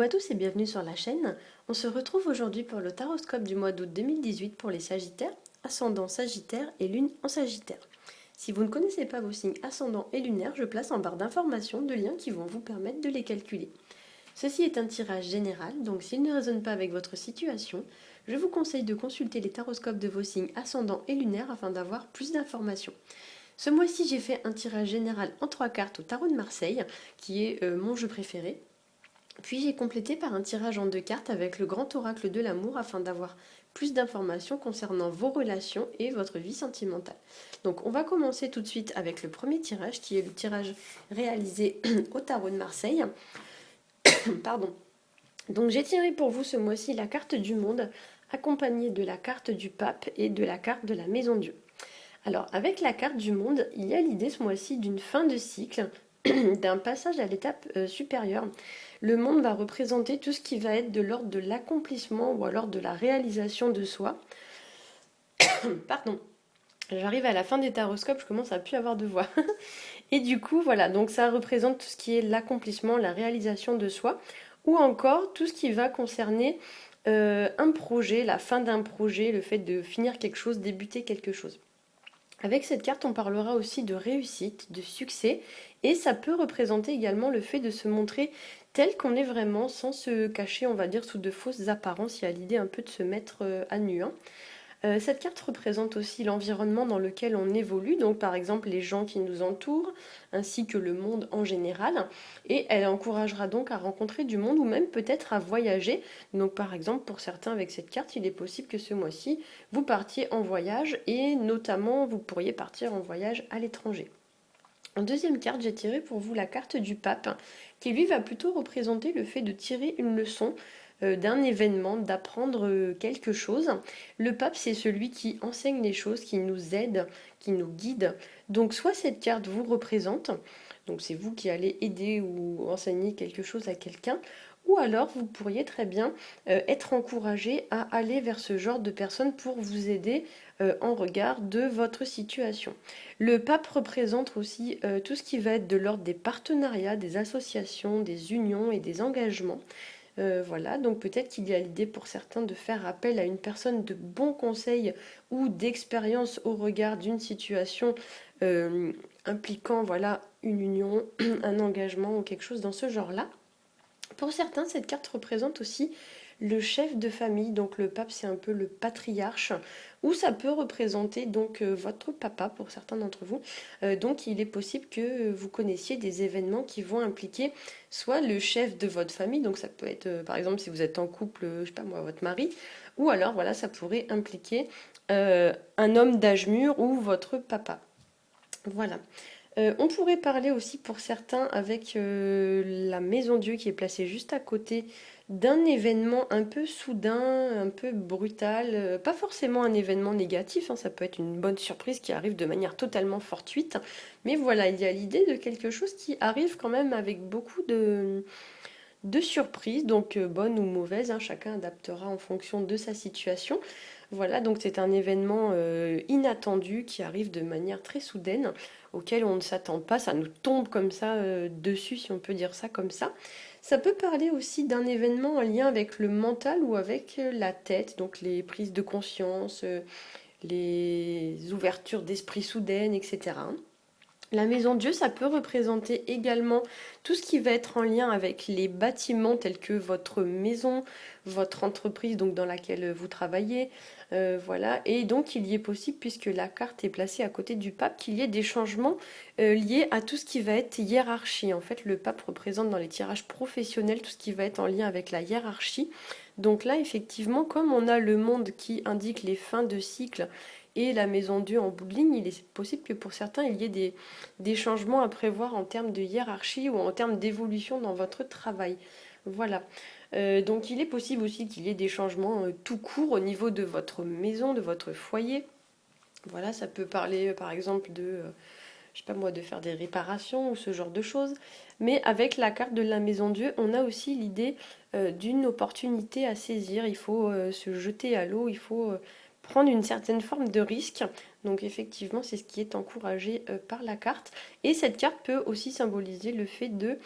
à tous et bienvenue sur la chaîne. On se retrouve aujourd'hui pour le taroscope du mois d'août 2018 pour les Sagittaires, ascendant Sagittaire et lune en Sagittaire. Si vous ne connaissez pas vos signes ascendants et lunaires, je place en barre d'informations de liens qui vont vous permettre de les calculer. Ceci est un tirage général, donc s'il ne résonne pas avec votre situation, je vous conseille de consulter les taroscopes de vos signes ascendants et lunaires afin d'avoir plus d'informations. Ce mois-ci, j'ai fait un tirage général en 3 cartes au tarot de Marseille, qui est mon jeu préféré. Puis j'ai complété par un tirage en 2 cartes avec le grand oracle de l'amour afin d'avoir plus d'informations concernant vos relations et votre vie sentimentale. Donc on va commencer tout de suite avec le premier tirage qui est le tirage réalisé au tarot de Marseille. Pardon. Donc j'ai tiré pour vous ce mois-ci la carte du monde accompagnée de la carte du pape et de la carte de la maison Dieu. Alors avec la carte du monde, il y a l'idée ce mois-ci d'une fin de cycle, d'un passage à l'étape supérieure. Le monde va représenter tout ce qui va être de l'ordre de l'accomplissement ou alors de la réalisation de soi. Pardon, j'arrive à la fin des taroscopes, je commence à plus avoir de voix. Et du coup, voilà, donc ça représente tout ce qui est l'accomplissement, la réalisation de soi, ou encore tout ce qui va concerner un projet, la fin d'un projet, le fait de finir quelque chose, débuter quelque chose. Avec cette carte, on parlera aussi de réussite, de succès, et ça peut représenter également le fait de se montrer tel qu'on est vraiment, sans se cacher, on va dire, sous de fausses apparences. Il y a l'idée un peu de se mettre à nu. Cette carte représente aussi l'environnement dans lequel on évolue, donc par exemple les gens qui nous entourent, ainsi que le monde en général, et elle encouragera donc à rencontrer du monde ou même peut-être à voyager. Donc par exemple pour certains avec cette carte, il est possible que ce mois-ci, vous partiez en voyage et notamment vous pourriez partir en voyage à l'étranger. En deuxième carte, j'ai tiré pour vous la carte du pape, qui lui va plutôt représenter le fait de tirer une leçon d'un événement, d'apprendre quelque chose. Le pape, c'est celui qui enseigne les choses, qui nous aide, qui nous guide. Donc soit cette carte vous représente, donc c'est vous qui allez aider ou enseigner quelque chose à quelqu'un, ou alors vous pourriez très bien être encouragé à aller vers ce genre de personnes pour vous aider en regard de votre situation. Le pape représente aussi tout ce qui va être de l'ordre des partenariats, des associations, des unions et des engagements. Voilà, donc peut-être qu'il y a l'idée pour certains de faire appel à une personne de bon conseil ou d'expérience au regard d'une situation impliquant voilà, une union, un engagement ou quelque chose dans ce genre-là. Pour certains, cette carte représente aussi le chef de famille, donc le pape c'est un peu le patriarche, ou ça peut représenter donc votre papa pour certains d'entre vous. Donc il est possible que vous connaissiez des événements qui vont impliquer soit le chef de votre famille, donc ça peut être par exemple si vous êtes en couple, je sais pas moi, votre mari, ou alors voilà ça pourrait impliquer un homme d'âge mûr ou votre papa. Voilà. On pourrait parler aussi pour certains avec la Maison Dieu qui est placée juste à côté d'un événement un peu soudain, un peu brutal, pas forcément un événement négatif, hein, ça peut être une bonne surprise qui arrive de manière totalement fortuite, mais voilà, il y a l'idée de quelque chose qui arrive quand même avec beaucoup de surprises, donc bonnes ou mauvaises, hein, chacun adaptera en fonction de sa situation. Voilà, donc c'est un événement inattendu qui arrive de manière très soudaine, auquel on ne s'attend pas, ça nous tombe comme ça dessus, si on peut dire ça comme ça. Ça peut parler aussi d'un événement en lien avec le mental ou avec la tête, donc les prises de conscience, les ouvertures d'esprit soudaines, etc. La maison Dieu, ça peut représenter également tout ce qui va être en lien avec les bâtiments tels que votre maison, votre entreprise donc dans laquelle vous travaillez, voilà. Et donc il y est possible, puisque la carte est placée à côté du pape, qu'il y ait des changements liés à tout ce qui va être hiérarchie. En fait, le pape représente dans les tirages professionnels tout ce qui va être en lien avec la hiérarchie. Donc là, effectivement, comme on a le monde qui indique les fins de cycle et la maison Dieu en bout de ligne, il est possible que pour certains, il y ait des changements à prévoir en termes de hiérarchie ou en termes d'évolution dans votre travail. Voilà. Donc il est possible aussi qu'il y ait des changements tout court au niveau de votre maison, de votre foyer. Voilà, ça peut parler par exemple de, je sais pas moi, de faire des réparations ou ce genre de choses. Mais avec la carte de la maison Dieu, on a aussi l'idée d'une opportunité à saisir. Il faut se jeter à l'eau, il faut prendre une certaine forme de risque. Donc effectivement, c'est ce qui est encouragé par la carte. Et cette carte peut aussi symboliser le fait de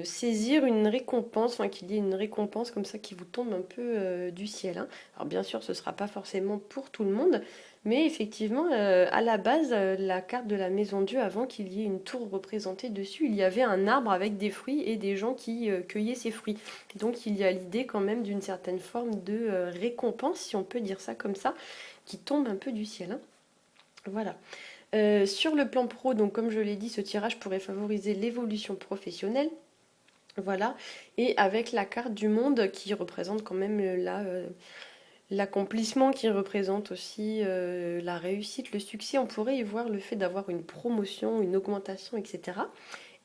saisir une récompense, enfin qu'il y ait une récompense comme ça qui vous tombe un peu du ciel, hein. Alors bien sûr, ce ne sera pas forcément pour tout le monde, mais effectivement, à la base, la carte de la Maison Dieu, avant qu'il y ait une tour représentée dessus, il y avait un arbre avec des fruits et des gens qui cueillaient ces fruits. Donc il y a l'idée quand même d'une certaine forme de récompense, si on peut dire ça comme ça, qui tombe un peu du ciel, hein. Voilà. Sur le plan pro, donc comme je l'ai dit, ce tirage pourrait favoriser l'évolution professionnelle. Voilà. Et avec la carte du monde qui représente quand même l'accomplissement, qui représente aussi la réussite, le succès, on pourrait y voir le fait d'avoir une promotion, une augmentation, etc.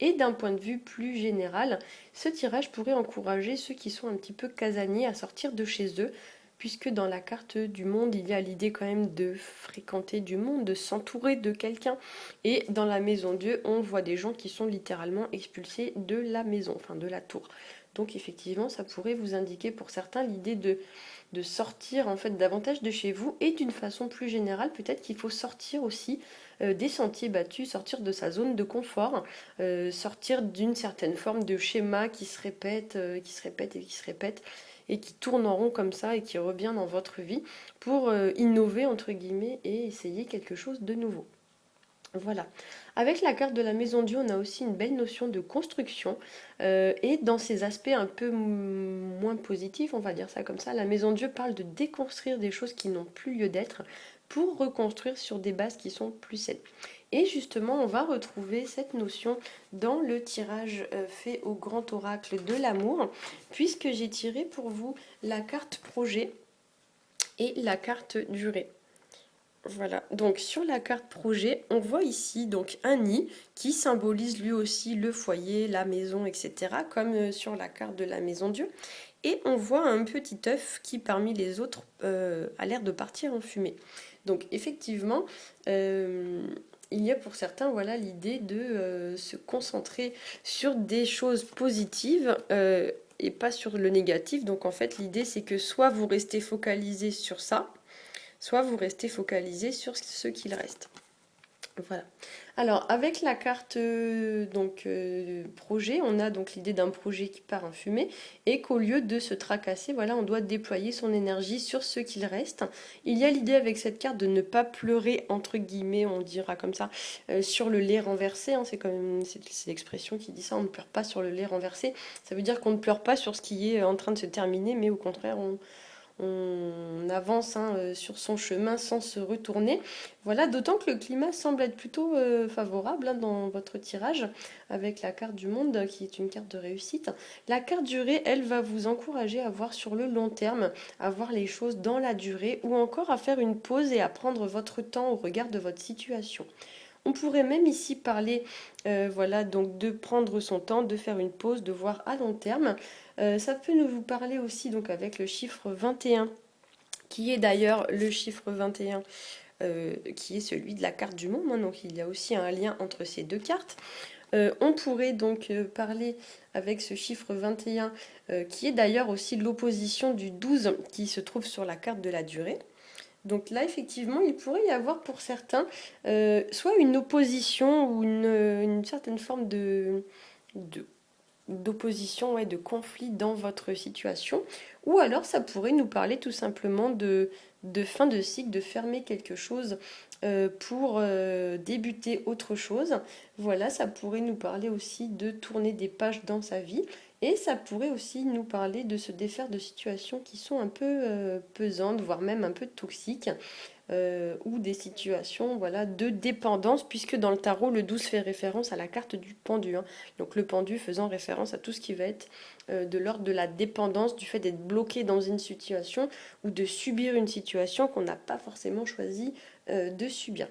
Et d'un point de vue plus général, ce tirage pourrait encourager ceux qui sont un petit peu casaniers à sortir de chez eux, puisque dans la carte du monde, il y a l'idée quand même de fréquenter du monde, de s'entourer de quelqu'un. Et dans la maison Dieu, on voit des gens qui sont littéralement expulsés de la maison, enfin de la tour. Donc effectivement, ça pourrait vous indiquer pour certains l'idée de sortir en fait davantage de chez vous, et d'une façon plus générale, peut-être qu'il faut sortir aussi des sentiers battus, sortir de sa zone de confort, sortir d'une certaine forme de schéma qui se répète, qui se répète et qui se répète, et qui tourne en rond comme ça et qui revient dans votre vie pour innover entre guillemets et essayer quelque chose de nouveau. Voilà. Avec la carte de la Maison Dieu, on a aussi une belle notion de construction. Et dans ces aspects un peu moins positifs, on va dire ça comme ça, la Maison Dieu parle de déconstruire des choses qui n'ont plus lieu d'être pour reconstruire sur des bases qui sont plus saines. Et justement, on va retrouver cette notion dans le tirage fait au grand oracle de l'amour, puisque j'ai tiré pour vous la carte projet et la carte durée. Voilà, donc sur la carte projet, on voit ici donc un nid qui symbolise lui aussi le foyer, la maison, etc. comme sur la carte de la Maison Dieu. Et on voit un petit œuf qui parmi les autres a l'air de partir en fumée. Donc effectivement, il y a pour certains voilà, l'idée de se concentrer sur des choses positives et pas sur le négatif. Donc en fait l'idée c'est que soit vous restez focalisé sur ça, soit vous restez focalisé sur ce qu'il reste. Voilà. Alors avec la carte projet, on a donc l'idée d'un projet qui part en fumée et qu'au lieu de se tracasser, voilà, on doit déployer son énergie sur ce qu'il reste. Il y a l'idée avec cette carte de ne pas pleurer entre guillemets, on dira comme ça, sur le lait renversé, hein, c'est l'expression qui dit ça, on ne pleure pas sur le lait renversé. Ça veut dire qu'on ne pleure pas sur ce qui est en train de se terminer, mais au contraire on avance sur son chemin sans se retourner. Voilà, d'autant que le climat semble être plutôt favorable dans votre tirage avec la carte du monde qui est une carte de réussite. La carte durée, elle va vous encourager à voir sur le long terme, à voir les choses dans la durée ou encore à faire une pause et à prendre votre temps au regard de votre situation. On pourrait même ici parler, voilà, donc de prendre son temps, de faire une pause, de voir à long terme. Ça peut nous vous parler aussi donc avec le chiffre 21, qui est d'ailleurs le chiffre 21, qui est celui de la carte du monde, hein, donc il y a aussi un lien entre ces deux cartes. On pourrait donc parler avec ce chiffre 21, qui est d'ailleurs aussi l'opposition du 12 qui se trouve sur la carte de la durée. Donc là, effectivement, il pourrait y avoir pour certains soit une opposition ou une certaine forme d'opposition, ouais, de conflit dans votre situation. Ou alors, ça pourrait nous parler tout simplement de fin de cycle, de fermer quelque chose pour débuter autre chose. Voilà, ça pourrait nous parler aussi de tourner des pages dans sa vie. Et ça pourrait aussi nous parler de se défaire de situations qui sont un peu pesantes, voire même un peu toxiques, ou des situations voilà, de dépendance, puisque dans le tarot, le 12 fait référence à la carte du pendu. Hein. Donc le pendu faisant référence à tout ce qui va être de l'ordre de la dépendance, du fait d'être bloqué dans une situation ou de subir une situation qu'on n'a pas forcément choisi de subir.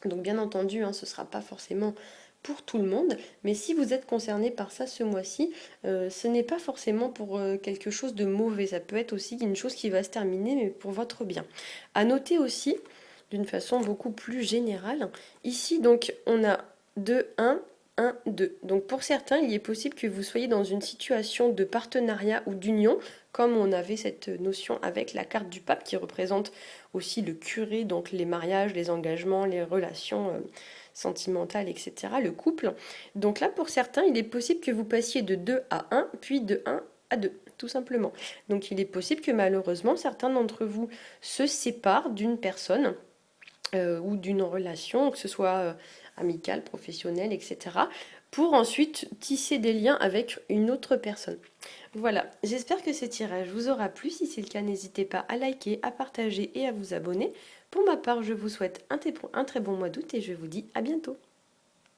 Donc bien entendu, ce ne sera pas forcément pour tout le monde, mais si vous êtes concerné par ça ce mois-ci, ce n'est pas forcément pour quelque chose de mauvais, ça peut être aussi une chose qui va se terminer, mais pour votre bien. À noter aussi, d'une façon beaucoup plus générale, ici donc on a de 1 1, 2. Donc pour certains, il est possible que vous soyez dans une situation de partenariat ou d'union, comme on avait cette notion avec la carte du pape qui représente aussi le curé, donc les mariages, les engagements, les relations sentimentales, etc., le couple. Donc là, pour certains, il est possible que vous passiez de 2 à 1, puis de 1 à 2, tout simplement. Donc il est possible que malheureusement, certains d'entre vous se séparent d'une personne ou d'une relation, que ce soit amicale, professionnelle, etc., pour ensuite tisser des liens avec une autre personne. Voilà, j'espère que ce tirage vous aura plu. Si c'est le cas, n'hésitez pas à liker, à partager et à vous abonner. Pour ma part, je vous souhaite un très bon mois d'août et je vous dis à bientôt.